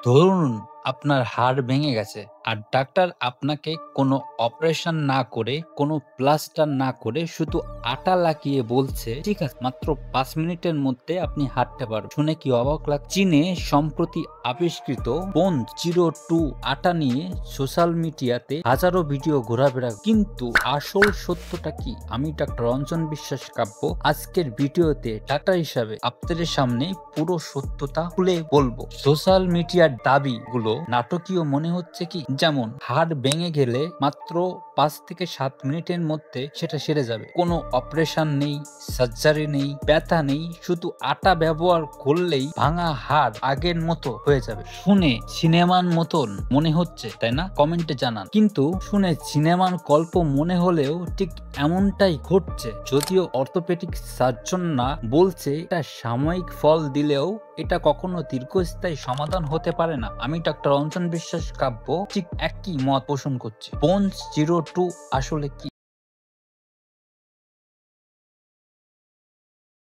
ধরুন আপনার হাড় ভেঙে গেছে আর ডাক্তার আপনাকে কোনো অপারেশন না করে, কোনো প্লাস্টার না করে শুধু আটা লাগিয়ে বলছে, ঠিক আছে, মাত্র 5 মিনিটের মধ্যে আপনি হাঁটতে পারবেন। শুনে কি অবাক লাগছে? চীনে সম্প্রতি আবিষ্কৃত বোন 02 আটা নিয়ে সোশ্যাল মিডিয়াতে হাজারো ভিডিও ঘোরাফেরা, কিন্তু আসল সত্যটা কি? আমি ডাক্তার রঞ্জন বিশ্বাস কাব্য আজকের ভিডিওতে ডাক্তার হিসাবে আপনাদের সামনে পুরো সত্যতা খুলে বলবো। সোশ্যাল মিডিয়ার দাবিগুলো নাটকীয় মনে হচ্ছে কি? যেমন হাড় ভেঙে গেলে মাত্র 5 থেকে 7 মিনিটের মধ্যে সেটা সেরে যাবে, কোনো অপারেশন নেই, সার্জারি নেই, ব্যথা নেই, শুধু আটা ব্যবহার করলেই ভাঙা হাড় আগের মতো হয়ে যাবে। শুনে সিনেমার মতন মনে হচ্ছে, তাই না? কমেন্টে জানান। কিন্তু শুনে সিনেমার গল্প মনে হলেও ঠিক এমনটাই ঘটছে। যদিও অর্থোপেডিক সার্জন না বলছে এটা সাময়িক ফল দিলেও এটা কখনো দীর্ঘস্থায়ী সমাধান হতে পারে না। আমি ডাক্তার রঞ্জন বিশ্বাস কাব্য ঠিক একই মত পোষণ করছি। বোনস 02 আসলে কি?